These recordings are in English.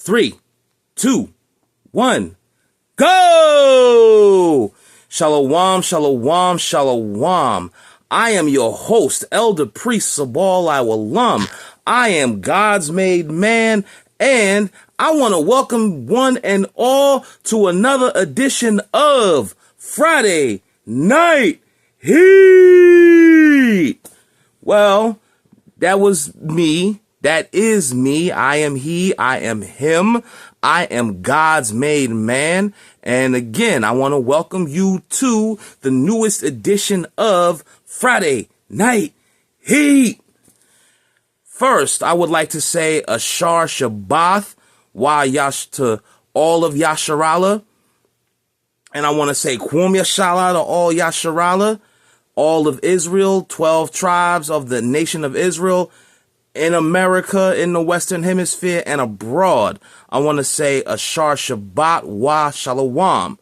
3, 2, 1, go! Shalom, shalom, shalom. I am your host, Elder Priest Sabal Alum. I am God's made man, and I want to welcome one and all to another edition of Friday Night Heat. Well, that was me. That is me. I am he. I am him. I am God's made man. And again, I want to welcome you to the newest edition of Friday Night Heat. First, I would like to say Ashar Shabbath to all of Yasharallah. And I want to say Kwum Yashala to all Yasharallah, all of Israel, 12 tribes of the nation of Israel, in America, in the Western Hemisphere, and abroad. I want to say Ashar Shabbat wa Shalom.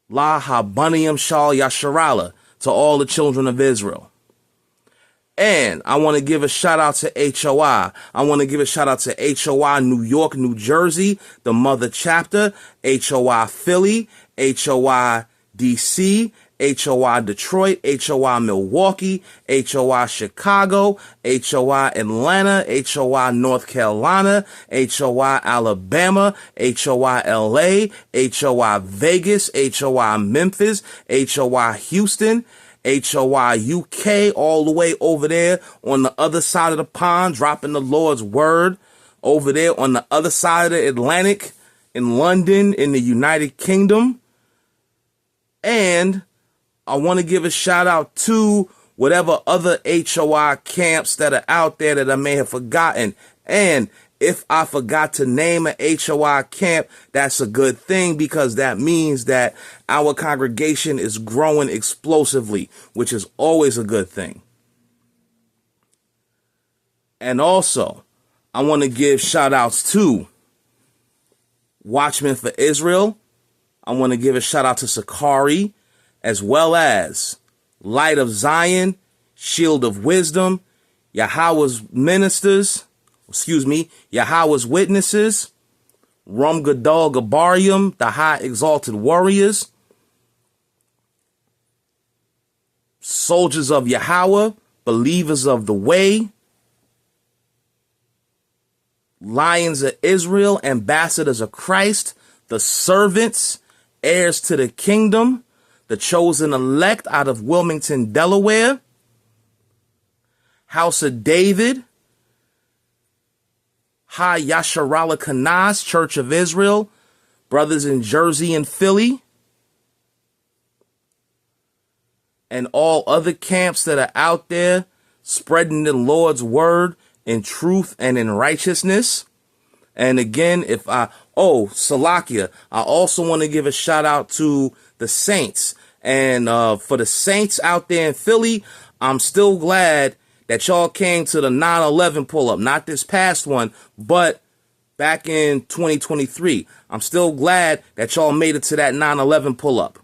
La Habaniyam Shal Yasharallah to all the children of Israel. And I want to give a shout out to HOI. I want to give a shout out to HOI New York, New Jersey, the mother chapter, HOI Philly, HOI DC, HOI Detroit, HOI Milwaukee, HOI Chicago, HOI Atlanta, HOI North Carolina, HOI Alabama, HOI LA, HOI Vegas, HOI Memphis, HOI Houston, HOI UK, all the way over there on the other side of the pond, dropping the Lord's word over there on the other side of the Atlantic in London, in the United Kingdom. And I want to give a shout out to whatever other HOI camps that are out there that I may have forgotten. And if I forgot to name an HOI camp, that's a good thing, because that means that our congregation is growing explosively, which is always a good thing. And also, I want to give shout outs to Watchmen for Israel. I want to give a shout out to Sakari, as well as Light of Zion, Shield of Wisdom, Yahweh's Yahweh's Witnesses, Rum Gadol Gabarium, the High Exalted Warriors, Soldiers of Yahweh, Believers of the Way, Lions of Israel, Ambassadors of Christ, the Servants, Heirs to the Kingdom, the Chosen Elect out of Wilmington, Delaware, House of David, High Yasharallah Kanaz, Church of Israel, Brothers in Jersey and Philly, and all other camps that are out there spreading the Lord's word in truth and in righteousness. And again, Salakia, I also want to give a shout out to the saints. And for the saints out there in Philly, I'm still glad that y'all came to the 9/11 pull-up. Not this past one, but back in 2023. I'm still glad that y'all made it to that 9/11 pull-up.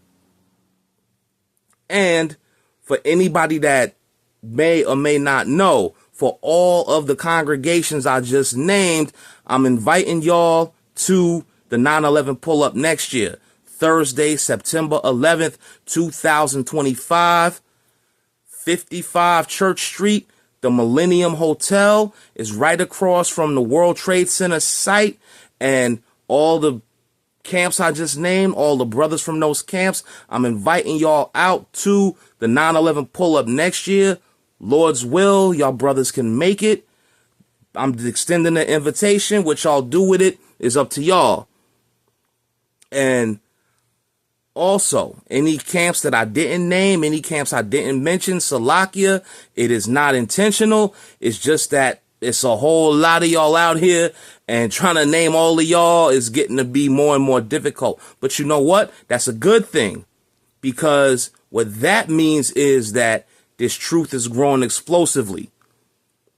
And for anybody that may or may not know, for all of the congregations I just named, I'm inviting y'all to the 9/11 pull-up next year. Thursday, September 11th, 2025, 55 Church Street. The Millennium Hotel is right across from the World Trade Center site, and all the camps I just named, all the brothers from those camps, I'm inviting y'all out to the 9/11 pull-up next year. Lord's will, y'all brothers can make it. I'm extending the invitation. What y'all do with it is up to y'all. And also, any camps that I didn't name, any camps I didn't mention, Salakia, it is not intentional. It's just that it's a whole lot of y'all out here, and trying to name all of y'all is getting to be more and more difficult. But you know what? That's a good thing, because what that means is that this truth is growing explosively,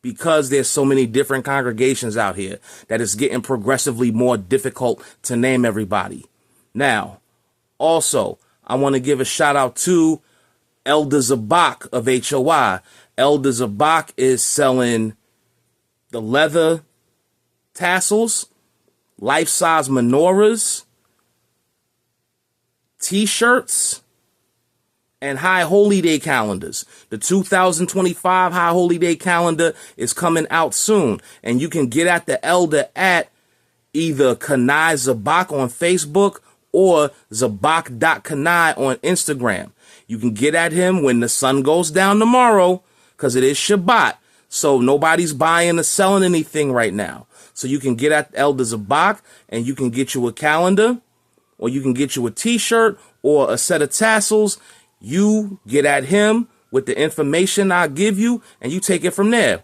because there's so many different congregations out here that it's getting progressively more difficult to name everybody. Now, also, I want to give a shout out to Elder Zabak of HOI. Elder Zabak is selling the leather tassels, life-size menorahs, t-shirts, and High Holy Day calendars. The 2025 High Holy Day calendar is coming out soon, and you can get at the elder at either Kanai Zabak on Facebook or Zabak.Kanai on Instagram. You can get at him when the sun goes down tomorrow, because it is Shabbat, so nobody's buying or selling anything right now. So you can get at Elder Zabak, and you can get you a calendar, or you can get you a t-shirt or a set of tassels. You get at him with the information I give you, and you take it from there.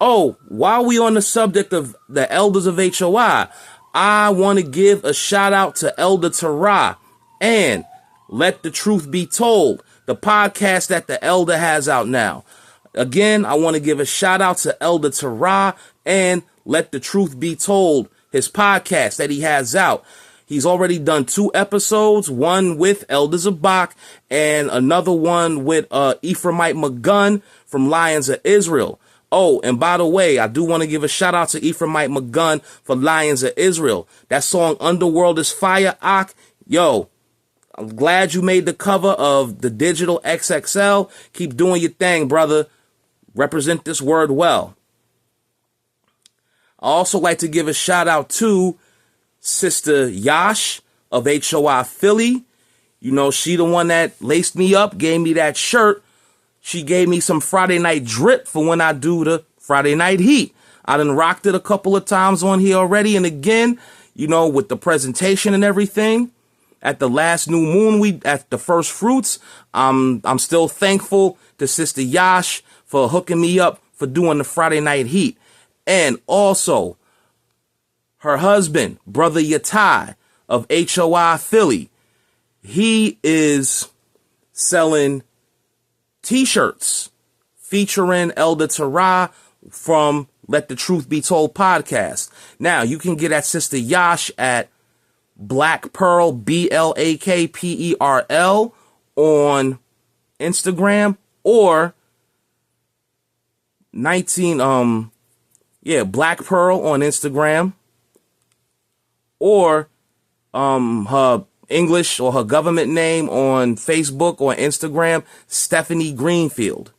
Oh, while we on the subject of the elders of HOI, I want to give a shout out to Elder Terah and Let the Truth Be Told, the podcast that the elder has out now. Again, I want to give a shout out to Elder Terah and Let the Truth Be Told, his podcast that he has out. He's already done 2 episodes, one with Elder Zabak and another one with Ephraimite McGunn from Lions of Israel. Oh, and by the way, I do want to give a shout out to Ephraimite McGunn for Lions of Israel. That song, Underworld is Fire, Ak. Yo, I'm glad you made the cover of the digital XXL. Keep doing your thing, brother. Represent this word well. I also like to give a shout out to Sister Yash of HOI Philly. You know, she the one that laced me up, gave me that shirt. She gave me some Friday night drip for when I do the Friday night heat. I done rocked it a couple of times on here already. And again, you know, with the presentation and everything at the last new moon, at the first fruits, I'm still thankful to Sister Yash for hooking me up for doing the Friday night heat. And also her husband, Brother Yatai of HOI Philly. He is selling t-shirts featuring Elder Terah from Let the Truth Be Told podcast. Now, you can get at Sister Yash at Black Pearl, BLAKPERL on Instagram, or Black Pearl on Instagram, or her English or her government name on Facebook or Instagram, Stephanie Greenfield.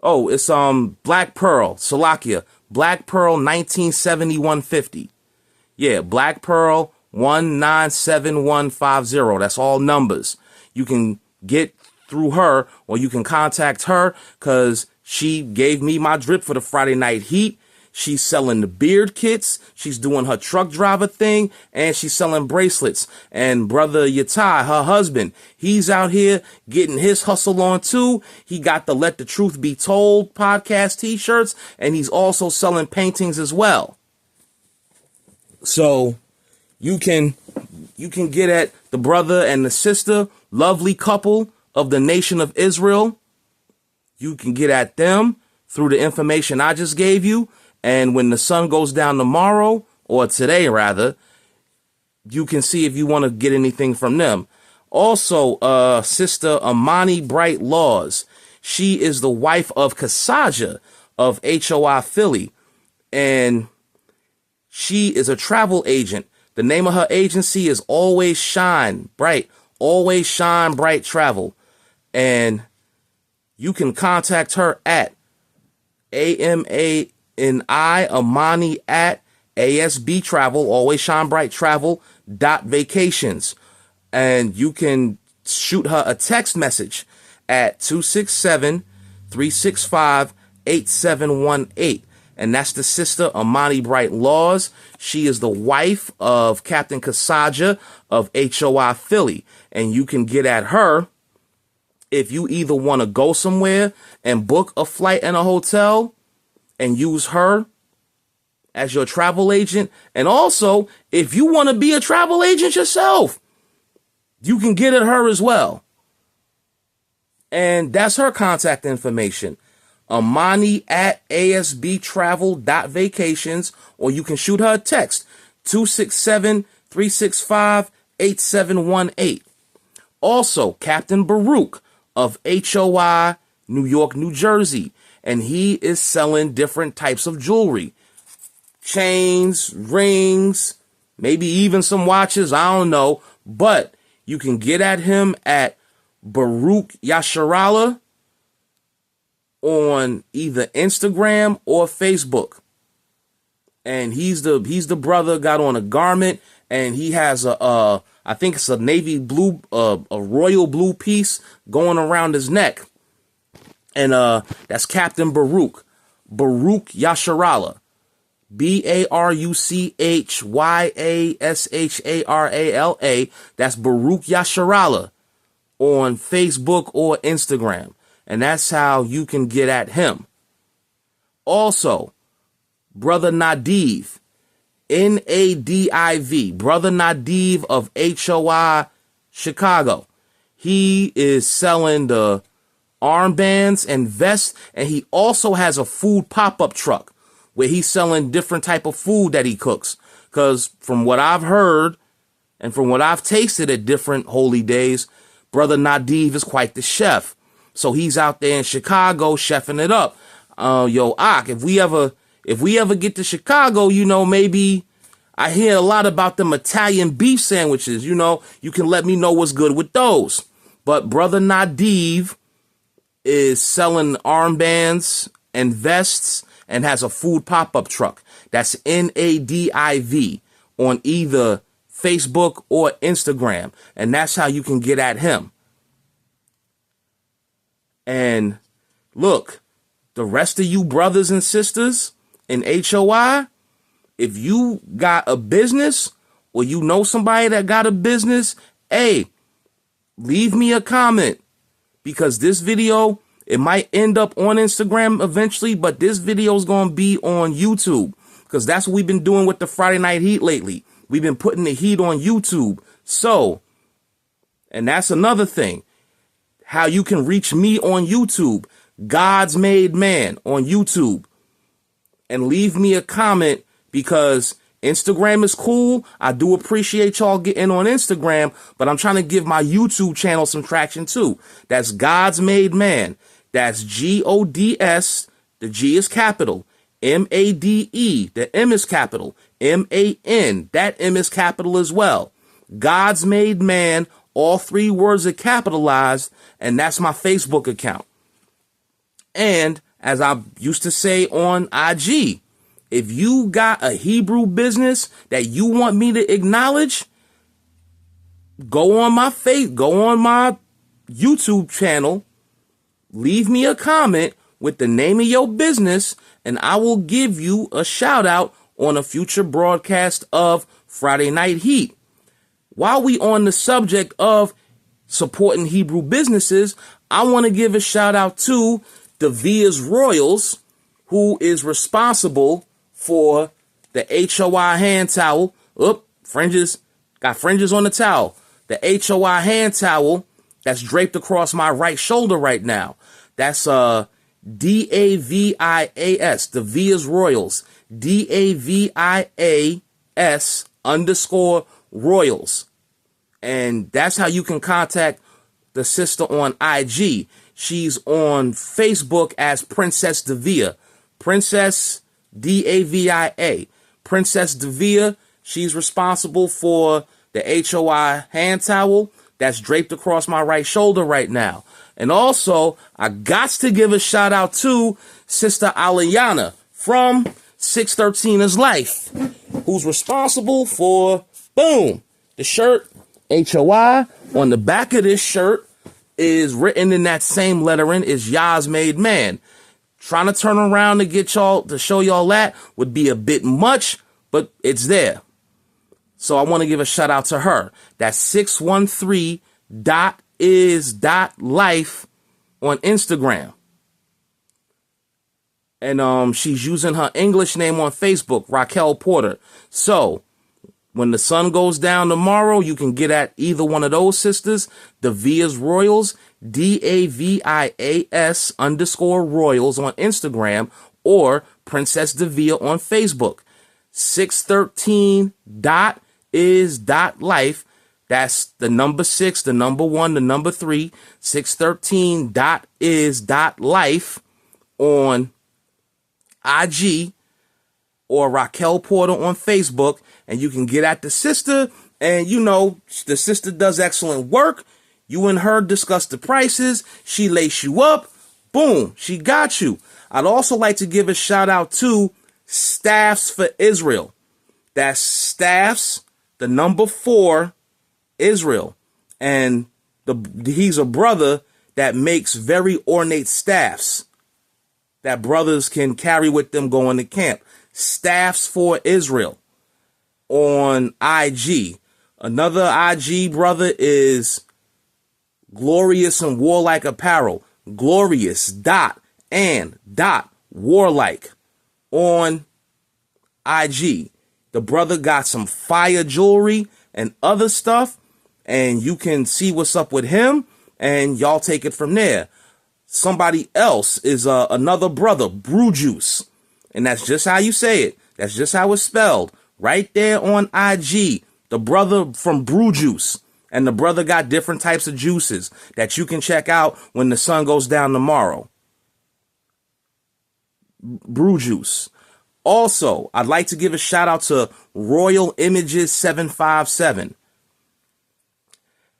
Oh, it's Black Pearl, Salakia, Black Pearl 197150. Yeah, Black Pearl 197150. That's all numbers. You can get through her, or you can contact her, because she gave me my drip for the Friday night heat. She's selling the beard kits. She's doing her truck driver thing, and she's selling bracelets. And Brother Yatai, her husband, he's out here getting his hustle on too. He got the Let the Truth Be Told podcast t-shirts, and he's also selling paintings as well. So you can get at the brother and the sister, lovely couple of the nation of Israel. You can get at them through the information I just gave you. And when the sun goes down tomorrow, or today rather, you can see if you want to get anything from them. Also, Sister Amani Bright Laws. She is the wife of Kasaja of HOI Philly, and she is a travel agent. The name of her agency is Always Shine Bright Travel. And you can contact her at Amani at ASB Travel, Always Shine Bright Travel .vacations. And you can shoot her a text message at 267-365-8718. And that's the Sister Amani Bright Laws. She is the wife of Captain Kasaja of HOI Philly. And you can get at her if you either want to go somewhere and book a flight and a hotel and use her as your travel agent. And also, if you want to be a travel agent yourself, you can get at her as well. And that's her contact information. Amani at asbtravel.vacations, or you can shoot her a text, 267-365-8718. Also, Captain Baruch of HOI New York, New Jersey. and he is selling different types of jewelry, chains, rings, maybe even some watches. I don't know, but you can get at him at Baruch Yasharala on either Instagram or Facebook. And he's the brother, got on a garment, and he has I think it's a navy blue, a royal blue piece going around his neck. And that's Captain Baruch Yasharala. Baruchyasharala. That's Baruch Yasharala on Facebook or Instagram. And that's how you can get at him. Also, Brother Nadiv, Nadiv, Brother Nadiv of HOI Chicago. He is selling the armbands and vests, and he also has a food pop-up truck where he's selling different type of food that he cooks. Because from what I've heard and from what I've tasted at different holy days, Brother Nadiv is quite the chef. So he's out there in Chicago chefing it up. Yo, Ak, if we ever get to Chicago, maybe I hear a lot about them Italian beef sandwiches. You can let me know what's good with those. But Brother Nadiv is selling armbands and vests and has a food pop-up truck. That's Nadiv on either Facebook or Instagram. And that's how you can get at him. And look, the rest of you brothers and sisters in HOI, if you got a business or you know somebody that got a business, hey, leave me a comment, because this video, it might end up on Instagram eventually, but this video is going to be on YouTube, because that's what we've been doing with the Friday Night Heat lately. We've been putting the heat on YouTube. So, and that's another thing, how you can reach me on YouTube, God's Made Man on YouTube, and leave me a comment, because Instagram is cool. I do appreciate y'all getting on Instagram, but I'm trying to give my YouTube channel some traction too. That's God's Made Man. That's GODS. The G is capital. MADE. The M is capital. MAN. That M is capital as well. God's Made Man. All three words are capitalized, and that's my Facebook account. And as I used to say on IG, if you got a Hebrew business that you want me to acknowledge, go on my YouTube channel, leave me a comment with the name of your business, and I will give you a shout out on a future broadcast of Friday Night Heat. While we on the subject of supporting Hebrew businesses, I want to give a shout out to Davia's Royals, who is responsible for the HOI hand towel. Fringes. Got fringes on the towel. The HOI hand towel that's draped across my right shoulder right now. That's DAVIAS, Davia's Royals. DAVIAS_Royals. And that's how you can contact the sister on IG. She's on Facebook as Princess Davia. Princess DAVIA. Princess Davia. She's responsible for the HOI hand towel that's draped across my right shoulder right now. And also, I got to give a shout out to Sister Aliana from 613 is Life, who's responsible for, boom, the shirt, HOI. On the back of this shirt is written in that same lettering is Yah's Made Man. Trying to turn around to get y'all, to show y'all that would be a bit much, but it's there. So I want to give a shout out to her. That's 613.is.life on Instagram. And she's using her English name on Facebook, Raquel Porter. So when the sun goes down tomorrow, you can get at either one of those sisters, Davia's Royals, DAVIAS_Royals on Instagram, or Princess Davia on Facebook. 613.is.life. That's the number 6, the number 1, the number 3, 613.is.life on IG or Raquel Porter on Facebook, and you can get at the sister. And you know, the sister does excellent work. You and her discuss the prices. She lace you up. Boom, she got you. I'd also like to give a shout out to Staffs for Israel. That's Staffs, the number 4, Israel. And he's a brother that makes very ornate staffs that brothers can carry with them going to camp. Staffs for Israel on IG. Another IG brother is Glorious and Warlike Apparel. Glorious Warlike on IG. The brother got some fire jewelry and other stuff, and you can see what's up with him, and y'all take it from there. Somebody else is another brother, Brew Juice, and that's just how you say it. That's just how it's spelled. Right there on IG, the brother from Brew Juice. And the brother got different types of juices that you can check out when the sun goes down tomorrow. Brew Juice. Also, I'd like to give a shout out to Royal Images 757.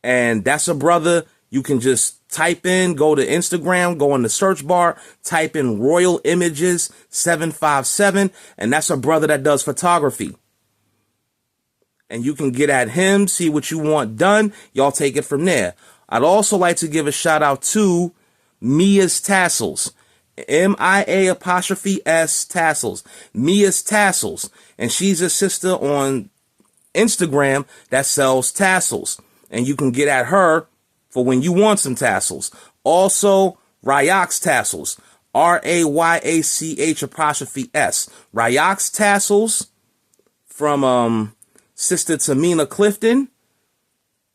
And that's a brother you can just type in, go to Instagram, go in the search bar, type in Royal Images 757. And that's a brother that does photography. And you can get at him, see what you want done. Y'all take it from there. I'd also like to give a shout out to Mia's Tassels. MIA''S Tassels. Mia's Tassels. And she's a sister on Instagram that sells tassels. And you can get at her for when you want some tassels. Also, Ryak's Tassels. RAYACH''S. Ryak's Tassels from Sister Tamina Clifton,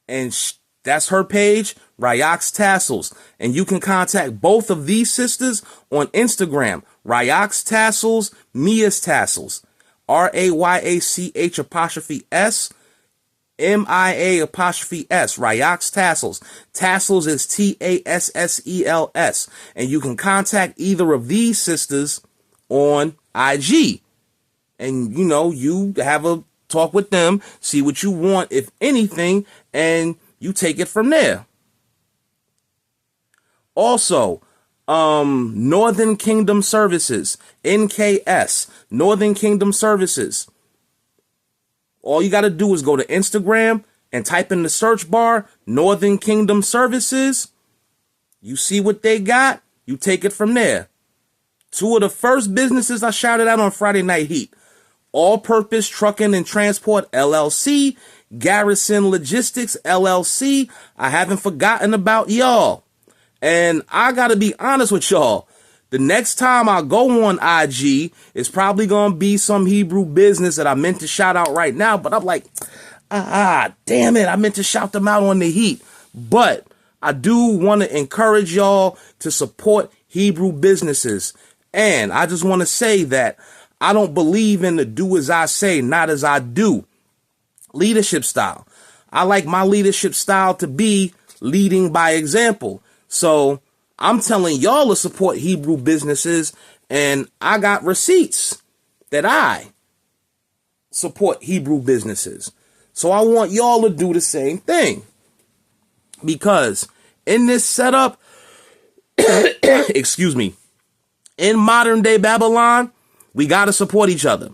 and that's her page, Ryak's Tassels. And you can contact both of these sisters on Instagram, Ryak's Tassels, Mia's Tassels, RAYACH''S, MIA''S, Ryak's Tassels. Tassels is TASSELS. And you can contact either of these sisters on IG. And, you know, you have a talk with them, see what you want, if anything, and you take it from there. Also, Northern Kingdom Services, NKS, Northern Kingdom Services. All you got to do is go to Instagram and type in the search bar, Northern Kingdom Services. You see what they got, you take it from there. 2 of the first businesses I shouted out on Friday Night Heat. All Purpose Trucking and Transport, LLC, Garrison Logistics, LLC. I haven't forgotten about y'all. And I got to be honest with y'all. The next time I go on IG, it's probably going to be some Hebrew business that I meant to shout out right now. But I'm like, damn it. I meant to shout them out on the heat. But I do want to encourage y'all to support Hebrew businesses. And I just want to say that I don't believe in the do as I say, not as I do leadership style. I like my leadership style to be leading by example. So I'm telling y'all to support Hebrew businesses, and I got receipts that I support Hebrew businesses. So I want y'all to do the same thing. Because in this setup, excuse me, in modern day Babylon, we got to support each other.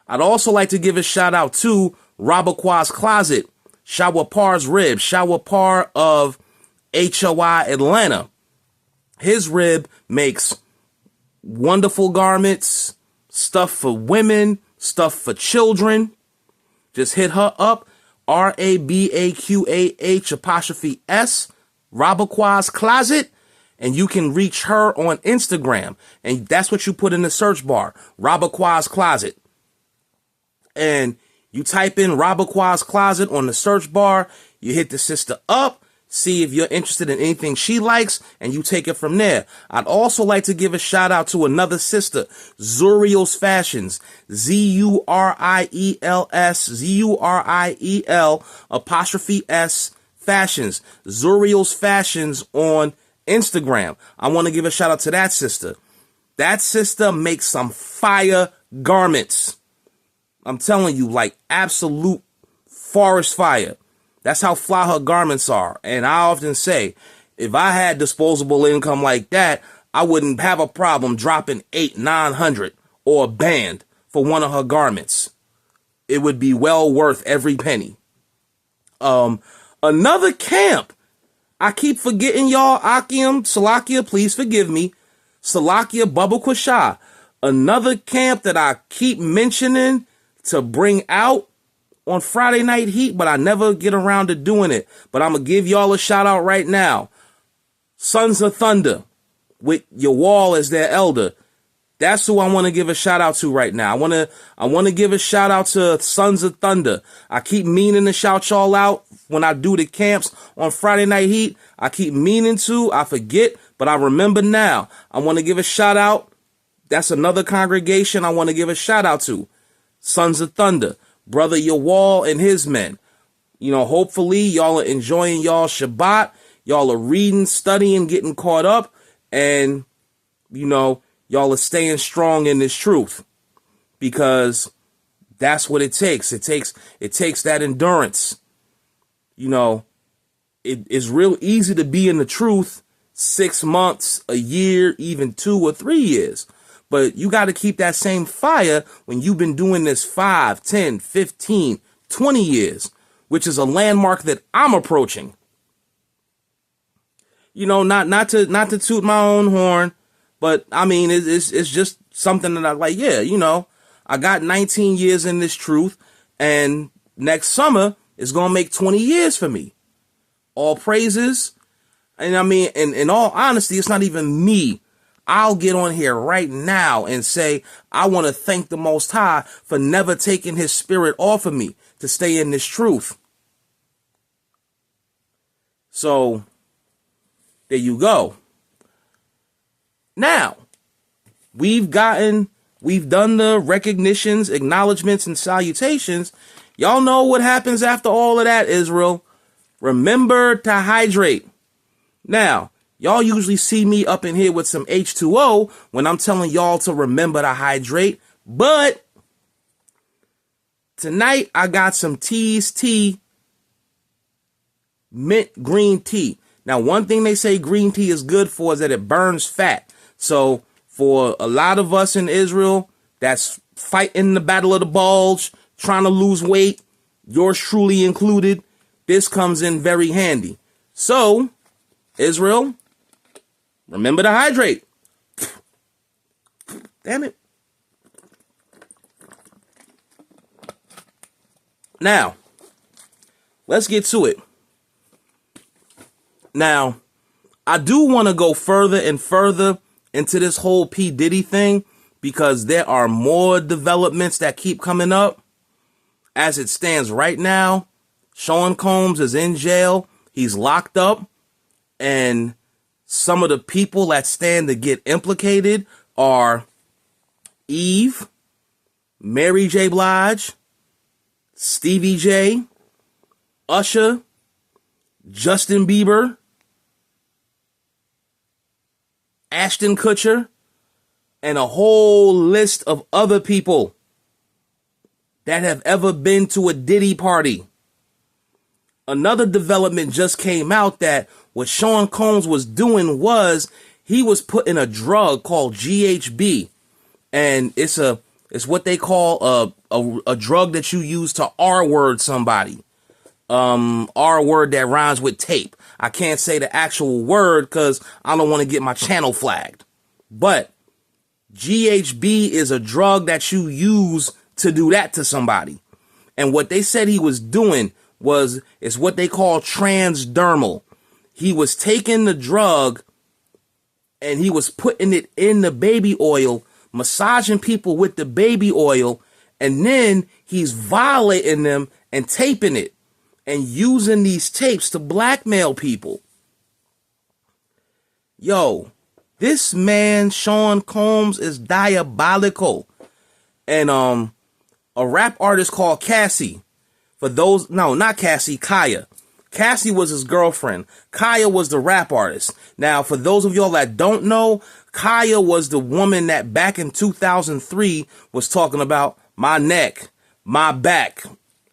I'd also like to give a shout out to Rabaqua's Closet, Shawapar's Rib, Shawapar of HOI Atlanta. His rib makes wonderful garments, stuff for women, stuff for children. Just hit her up, RABAQAH''S, Rabaqua's Closet. And you can reach her on Instagram. And that's what you put in the search bar, Rabaqua's Closet. And you type in Rabaqua's Closet on the search bar. You hit the sister up, see if you're interested in anything she likes, and you take it from there. I'd also like to give a shout out to another sister, Zuriel's Fashions, ZURIEL''S Fashions, Zuriel's Fashions on Instagram. I want to give a shout out to that sister. That sister makes some fire garments. I'm telling you, like absolute forest fire. That's how fly her garments are. And I often say, if I had disposable income like that, I wouldn't have a problem dropping $800-900 or a band for one of her garments. It would be well worth every penny. Another camp. I keep forgetting y'all. Akim, Salakia, please forgive me. Salakia, Bubba Quashah. Another camp that I keep mentioning to bring out on Friday Night Heat, but I never get around to doing it. But I'm going to give y'all a shout out right now. Sons of Thunder, with your wall as their elder. That's who I want to give a shout out to right now. I want to give a shout out to Sons of Thunder. I keep meaning to shout y'all out when I do the camps on Friday Night Heat. I keep meaning to. I forget, but I remember now. I want to give a shout out. That's another congregation I want to give a shout out to. Sons of Thunder. Brother Yawal and his men. You know, hopefully y'all are enjoying y'all Shabbat. Y'all are reading, studying, getting caught up. And, you know, y'all are staying strong in this truth. Because that's what it takes. It takes that endurance. You know, it is real easy to be in the truth 6 months, a year, even 2 or 3 years. But you got to keep that same fire when you've been doing this 5, 10, 15, 20 years, which is a landmark that I'm approaching. You know, not to toot my own horn, but I mean, it's just something that I like. Yeah, you know, I got 19 years in this truth, and next summer is going to make 20 years for me. All praises. And I mean, in all honesty, it's not even me. I'll get on here right now and say, I want to thank the Most High for never taking his spirit off of me to stay in this truth. So there you go. Now, we've done the recognitions, acknowledgments, and salutations. Y'all know what happens after all of that, Israel. Remember to hydrate. Now, y'all usually see me up in here with some H2O when I'm telling y'all to remember to hydrate. But tonight I got some Tea's Tea mint green tea. Now, one thing they say green tea is good for is that it burns fat. So for a lot of us in Israel that's fighting the battle of the bulge, trying to lose weight, yours truly included, this comes in very handy. So, Israel, remember to hydrate. Damn it. Now, let's get to it. Now, I do want to go further and further into this whole P. Diddy thing because there are more developments that keep coming up. As it stands right now, Sean Combs is in jail. He's locked up. And some of the people that stand to get implicated are Eve, Mary J. Blige, Stevie J, Usher, Justin Bieber, Ashton Kutcher, and a whole list of other people that have ever been to a Diddy party. Another development just came out that what Sean Combs was doing was he was putting a drug called GHB, and it's what they call a drug that you use to R-word somebody. R word that rhymes with tape. I can't say the actual word because I don't want to get my channel flagged. But GHB is a drug that you use to do that to somebody. And what they said he was doing is what they call transdermal. He was taking the drug and he was putting it in the baby oil, massaging people with the baby oil, and then he's violating them and taping it and using these tapes to blackmail people. Yo, this man, Sean Combs, is diabolical. And a rap artist called Cassie, for those, no, not Cassie, Kaya. Cassie was his girlfriend. Kaya was the rap artist. Now, for those of y'all that don't know, Kaya was the woman that back in 2003 was talking about my neck, my back.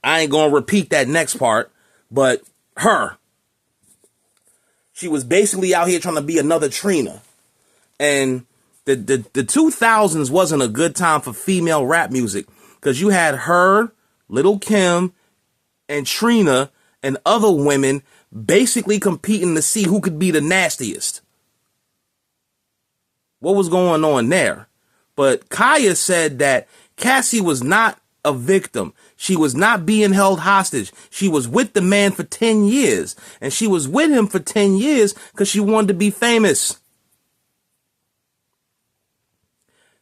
I ain't gonna repeat that next part, but her. She was basically out here trying to be another Trina. And the 2000s wasn't a good time for female rap music because you had her, Lil' Kim, and Trina and other women basically competing to see who could be the nastiest. What was going on there? But Kaya said that Cassie was not a victim. She was not being held hostage. She was with the man for 10 years. And she was with him for 10 years because she wanted to be famous.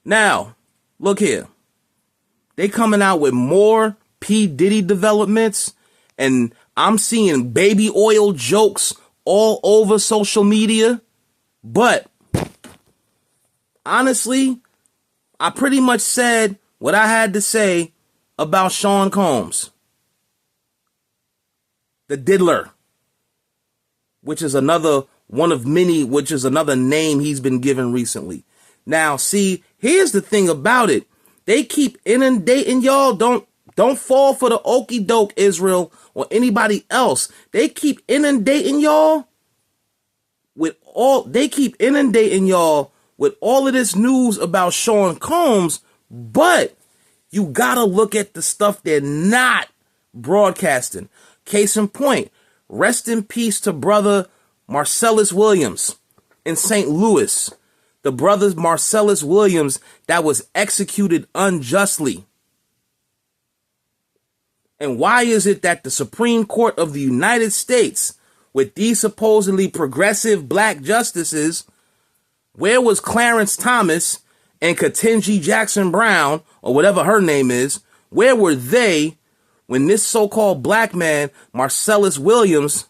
Now, look here. They coming out with more P. Diddy developments. And I'm seeing baby oil jokes all over social media. But honestly, I pretty much said what I had to say about Sean Combs, the diddler, which is another one of many, which is another name he's been given recently. Now, see, here's the thing about it. They keep inundating y'all. Don't fall for the okie doke, Israel, or anybody else. They keep inundating y'all with all of this news about Sean Combs, but you gotta look at the stuff they're not broadcasting. Case in point, rest in peace to brother Marcellus Williams in St. Louis. The brother Marcellus Williams that was executed unjustly. And why is it that the Supreme Court of the United States, with these supposedly progressive black justices, where was Clarence Thomas and Ketanji Jackson Brown, or whatever her name is, where were they when this so-called black man, Marcellus Williams,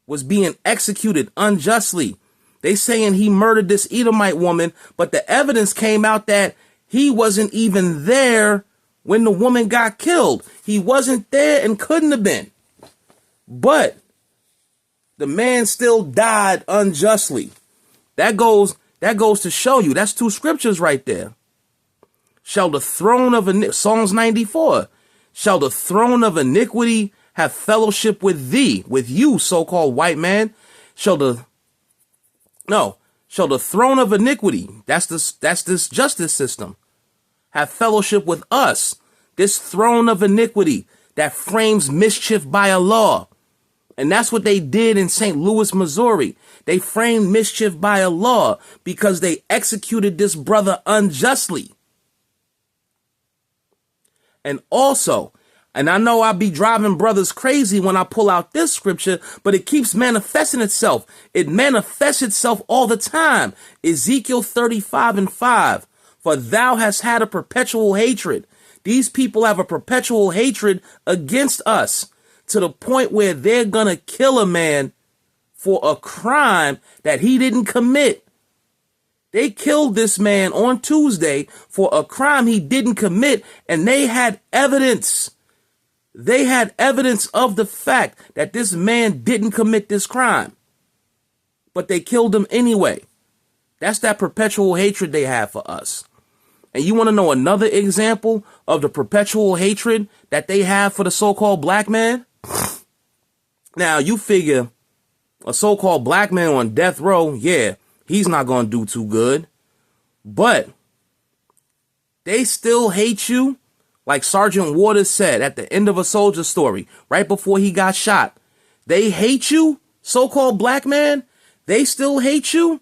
was being executed unjustly? They saying he murdered this Edomite woman, but the evidence came out that he wasn't even there when the woman got killed. He wasn't there and couldn't have been. But the man still died unjustly. That goes to show you. That's two scriptures right there. Shall the throne of Psalms 94. Shall the throne of iniquity have fellowship with thee, with you, so-called white man? Shall the throne of iniquity, that's this justice system, have fellowship with us, this throne of iniquity that frames mischief by a law. And that's what they did in St. Louis, Missouri. They framed mischief by a law because they executed this brother unjustly. And also, and I know I'll be driving brothers crazy when I pull out this scripture, but it keeps manifesting itself. It manifests itself all the time. Ezekiel 35:5. For thou hast had a perpetual hatred. These people have a perpetual hatred against us to the point where they're going to kill a man for a crime that he didn't commit. They killed this man on Tuesday for a crime he didn't commit, and they had evidence. They had evidence of the fact that this man didn't commit this crime, but they killed him anyway. That's that perpetual hatred they have for us. And you want to know another example of the perpetual hatred that they have for the so-called black man? Now, you figure a so-called black man on death row, yeah, he's not going to do too good. But they still hate you. Like Sergeant Waters said at the end of A Soldier Story, right before he got shot. They hate you, so-called black man. They still hate you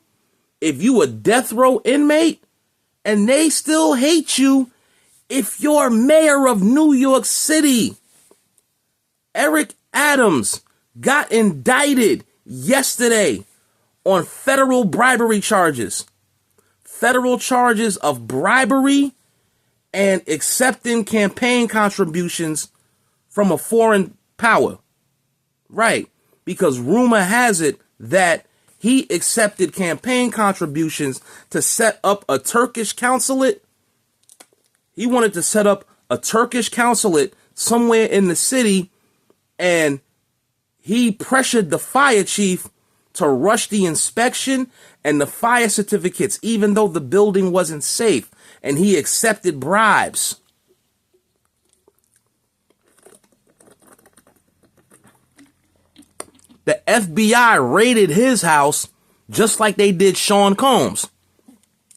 if you a death row inmate. And they still hate you if you're mayor of New York City. Eric Adams got indicted yesterday on federal bribery charges. Federal charges of bribery and accepting campaign contributions from a foreign power. Right. Because rumor has it that he accepted campaign contributions to set up a Turkish consulate. He wanted to set up a Turkish consulate somewhere in the city, and he pressured the fire chief to rush the inspection and the fire certificates, even though the building wasn't safe, and he accepted bribes. The FBI raided his house just like they did Sean Combs.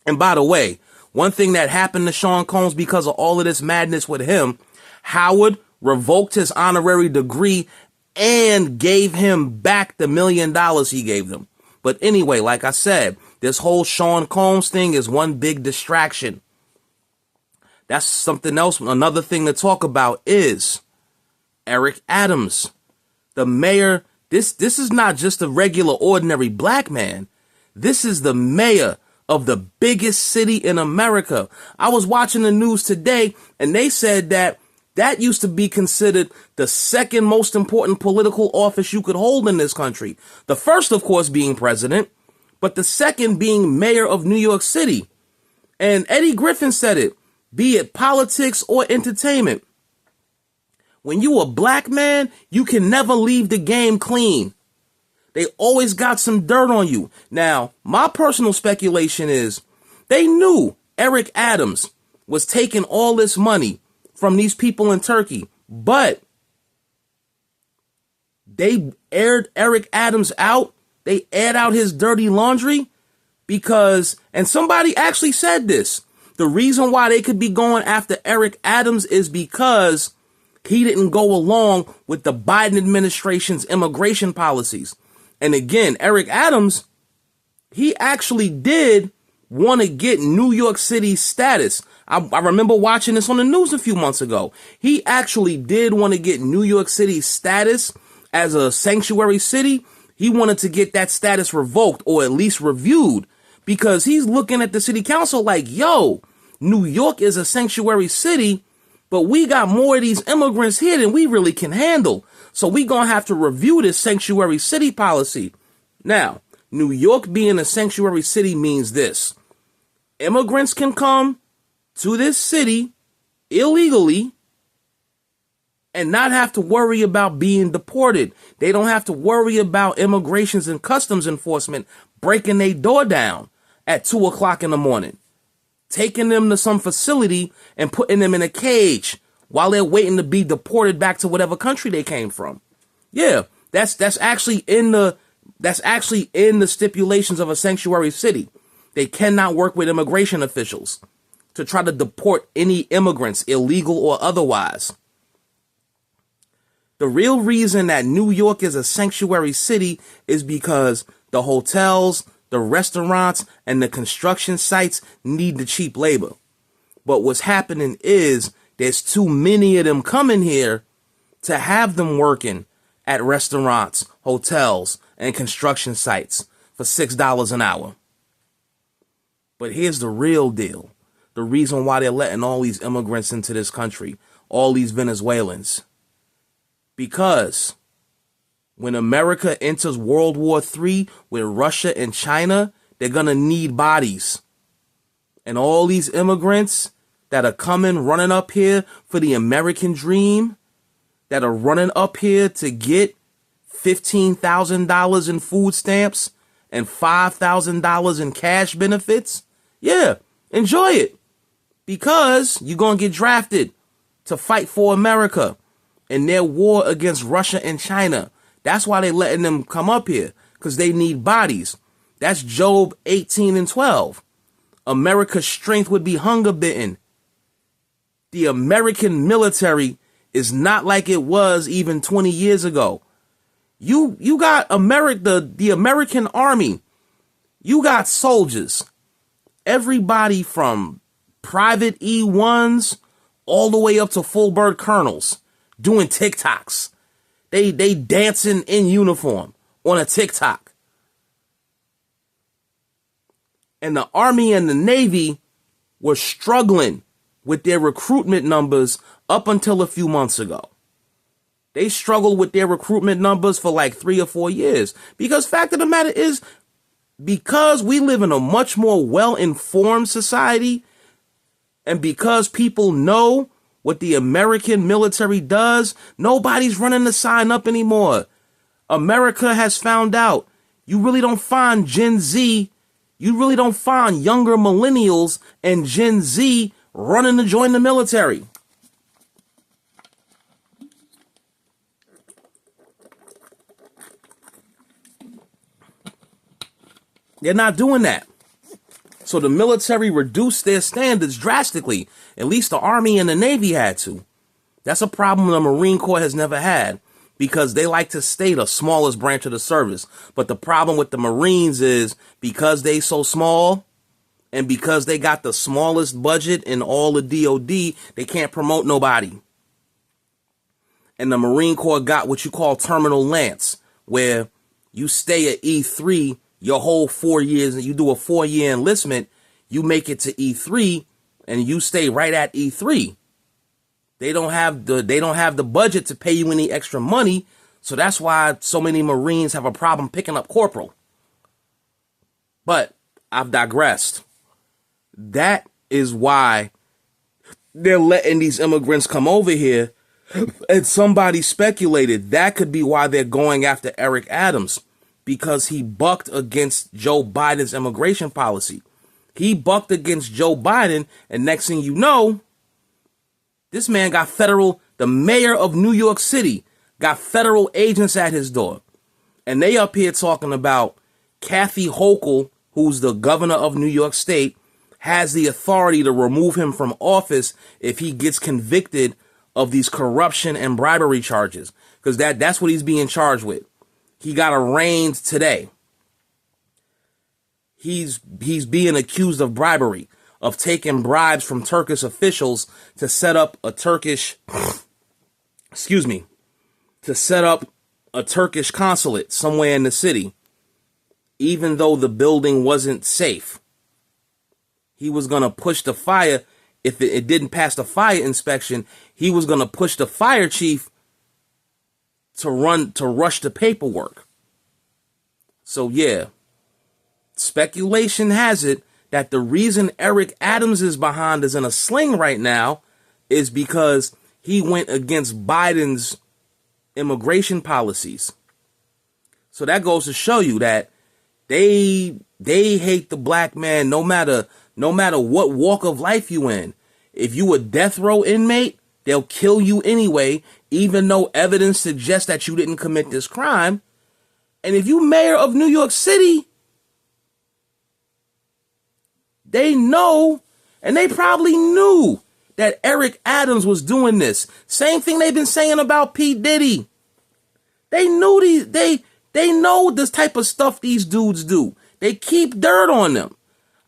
And by the way, one thing that happened to Sean Combs because of all of this madness with him, Howard revoked his honorary degree and gave him back the $1 million he gave them. But anyway, like I said, this whole Sean Combs thing is one big distraction. That's something else. Another thing to talk about is Eric Adams, the mayor. This is not just a regular, ordinary black man. This is the mayor of the biggest city in America. I was watching the news today, and they said that used to be considered the second most important political office you could hold in this country. The first, of course, being president, but the second being mayor of New York City. And Eddie Griffin said it, be it politics or entertainment. When you a black man, you can never leave the game clean. They always got some dirt on you. Now, my personal speculation is they knew Eric Adams was taking all this money from these people in Turkey, but they aired Eric Adams out. They aired out his dirty laundry because, and somebody actually said this, the reason why they could be going after Eric Adams is because he didn't go along with the Biden administration's immigration policies. And again, Eric Adams, he actually did want to get New York City status. I remember watching this on the news a few months ago. He actually did want to get New York City status as a sanctuary city. He wanted to get that status revoked or at least reviewed because he's looking at the city council like, yo, New York is a sanctuary city, but we got more of these immigrants here than we really can handle. So we gonna have to review this sanctuary city policy. Now, New York being a sanctuary city means this. Immigrants can come to this city illegally and not have to worry about being deported. They don't have to worry about immigrations and customs enforcement breaking their door down at 2 o'clock in the morning, taking them to some facility and putting them in a cage while they're waiting to be deported back to whatever country they came from. Yeah, that's actually in the stipulations of a sanctuary city. They cannot work with immigration officials to try to deport any immigrants, illegal or otherwise. The real reason that New York is a sanctuary city is because the hotels, the restaurants, and the construction sites need the cheap labor. But what's happening is there's too many of them coming here to have them working at restaurants, hotels, and construction sites for $6 an hour. But here's the real deal. The reason why they're letting all these immigrants into this country, all these Venezuelans. Because when America enters World War III with Russia and China, they're going to need bodies. And all these immigrants that are coming, running up here for the American dream, that are running up here to get $15,000 in food stamps and $5,000 in cash benefits, yeah, enjoy it. Because you're going to get drafted to fight for America in their war against Russia and China. That's why they're letting them come up here, because they need bodies. That's Job 18:12. America's strength would be hunger bitten. The American military is not like it was even 20 years ago. You got the American army. You got soldiers. Everybody from private E1s all the way up to full bird colonels doing TikToks. They dancing in uniform on a TikTok. And the Army and the Navy were struggling with their recruitment numbers up until a few months ago. They struggled with their recruitment numbers for like 3 or 4 years. Because fact of the matter is, because we live in a much more well-informed society, and because people know what the American military does, nobody's running to sign up anymore. America has found out you really don't find Gen Z, you really don't find younger millennials and Gen Z running to join the military. They're not doing that. So the military reduced their standards drastically. At least the Army and the Navy had to. That's a problem the Marine Corps has never had, because they like to stay the smallest branch of the service. But the problem with the Marines is, because they so small and because they got the smallest budget in all the DOD, they can't promote nobody. And the Marine Corps got what you call terminal lance, where you stay at E3 your whole 4 years, and you do a 4-year enlistment, you make it to E3 and you stay right at E3. They don't have the budget to pay you any extra money, so that's why so many Marines have a problem picking up corporal. But I've digressed. That is why they're letting these immigrants come over here, and somebody speculated that could be why they're going after Eric Adams, because he bucked against Joe Biden's immigration policy. He bucked against Joe Biden, and next thing you know, this man got the mayor of New York City got federal agents at his door. And they up here talking about Kathy Hochul, who's the governor of New York State, has the authority to remove him from office if he gets convicted of these corruption and bribery charges. Because that's what he's being charged with. He got arraigned today. He's being accused of bribery, of taking bribes from Turkish officials to set up a Turkish consulate somewhere in the city, even though the building wasn't safe. He was going to push the fire. If it didn't pass the fire inspection, he was going to push the fire chief to rush the paperwork. So yeah, speculation has it that the reason Eric Adams is behind is in a sling right now is because he went against Biden's immigration policies. So that goes to show you that they hate the black man no matter what walk of life you in. If you a death row inmate, they'll kill you anyway, even though evidence suggests that you didn't commit this crime. And if you mayor of New York City, they know, and they probably knew, that Eric Adams was doing this. Same thing they've been saying about P. Diddy. They knew they know this type of stuff these dudes do. They keep dirt on them.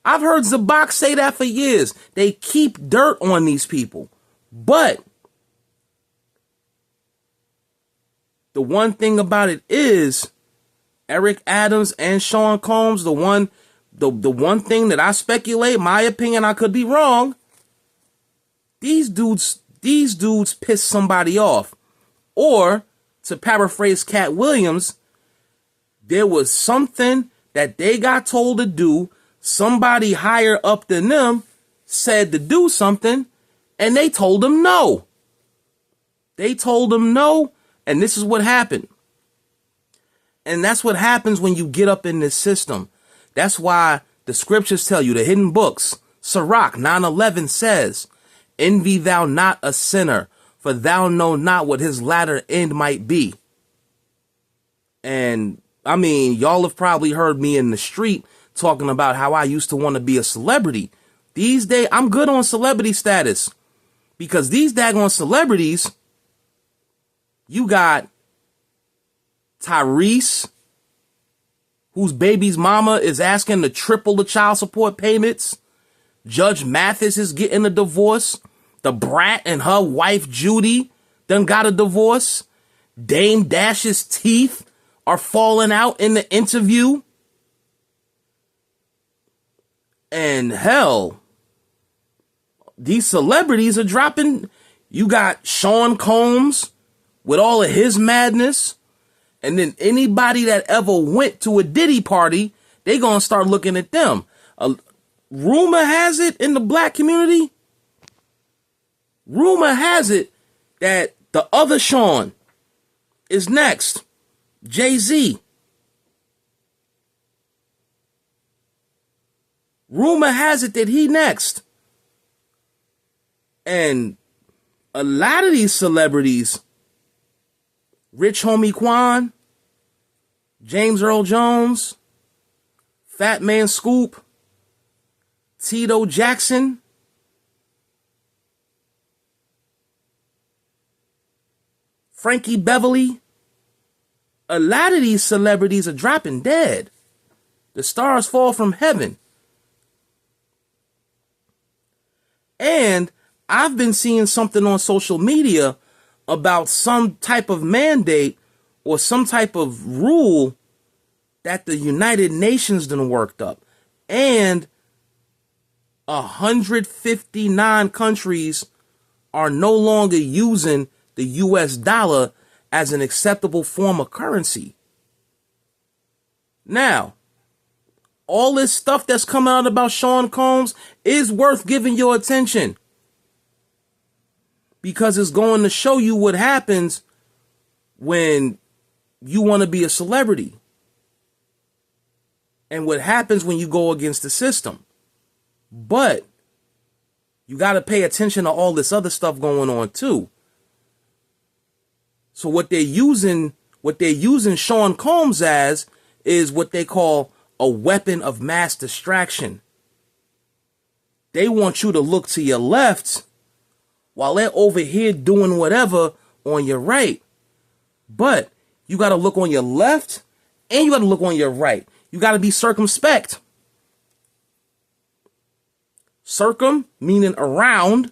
I've heard Zabak say that for years. They keep dirt on these people. But the one thing about it is, Eric Adams and Sean Combs, the one thing that I speculate, my opinion, I could be wrong, these dudes piss somebody off. Or, to paraphrase Cat Williams, there was something that they got told to do, somebody higher up than them said to do something, and they told them no. They told them no, and this is what happened. And that's what happens when you get up in this system. That's why the scriptures tell you, the hidden books, Sirach 9:11 says, "Envy thou not a sinner, for thou know not what his latter end might be." And I mean, y'all have probably heard me in the street talking about how I used to want to be a celebrity. These days, I'm good on celebrity status, because these daggone celebrities, you got Tyrese, whose baby's mama is asking to triple the child support payments. Judge Mathis is getting a divorce. The Brat and her wife Judy done got a divorce. Dame Dash's teeth are falling out in the interview. And hell, these celebrities are dropping. You got Sean Combs with all of his madness. And then anybody that ever went to a Diddy party, they gonna start looking at them. Rumor has it in the black community, rumor has it that the other Sean is next. Jay-Z. Rumor has it that he next. And a lot of these celebrities, Rich Homie Quan, James Earl Jones, Fat Man Scoop, Tito Jackson, Frankie Beverly, a lot of these celebrities are dropping dead. The stars fall from heaven. And I've been seeing something on social media about some type of mandate or some type of rule that the United Nations done worked up. And 159 countries are no longer using the US dollar as an acceptable form of currency. Now, all this stuff that's coming out about Sean Combs is worth giving your attention, because it's going to show you what happens when you want to be a celebrity and what happens when you go against the system. But you got to pay attention to all this other stuff going on too. So what they're using Sean Combs as is what they call a weapon of mass distraction. They want you to look to your left while they're over here doing whatever on your right. But you got to look on your left and you got to look on your right. You got to be circumspect. Circum meaning around,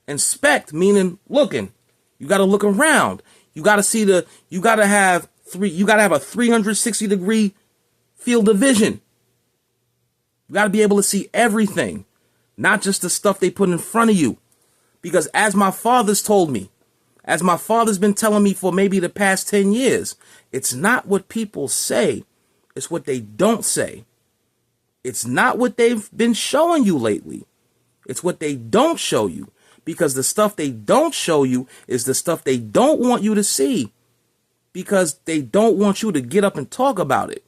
and spect meaning looking. You got to look around. You got to have a 360 degree field of vision. You got to be able to see everything, not just the stuff they put in front of you. Because as my father's told me, as my father's been telling me for maybe the past 10 years, it's not what people say, it's what they don't say. It's not what they've been showing you lately. It's what they don't show you. Because the stuff they don't show you is the stuff they don't want you to see. Because they don't want you to get up and talk about it.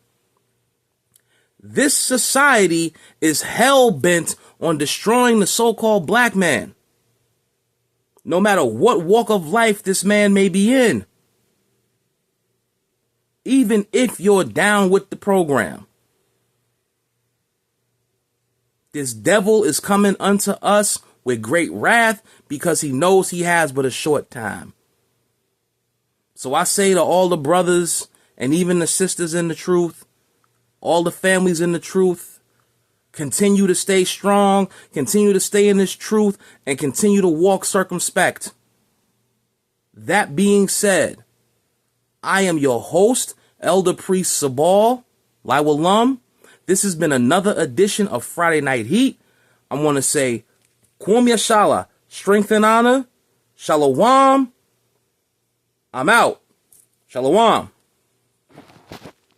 This society is hell-bent on destroying the so-called black man. No matter what walk of life this man may be in. Even if you're down with the program. This devil is coming unto us with great wrath because he knows he has but a short time. So I say to all the brothers and even the sisters in the truth, all the families in the truth, continue to stay strong, continue to stay in this truth, and continue to walk circumspect. That being said, I am your host, Elder Priest Sabal, Liwalum. This has been another edition of Friday Night Heat. I want to say, Kwam Yashala, strength and honor, Shalom. I'm out. Shalom.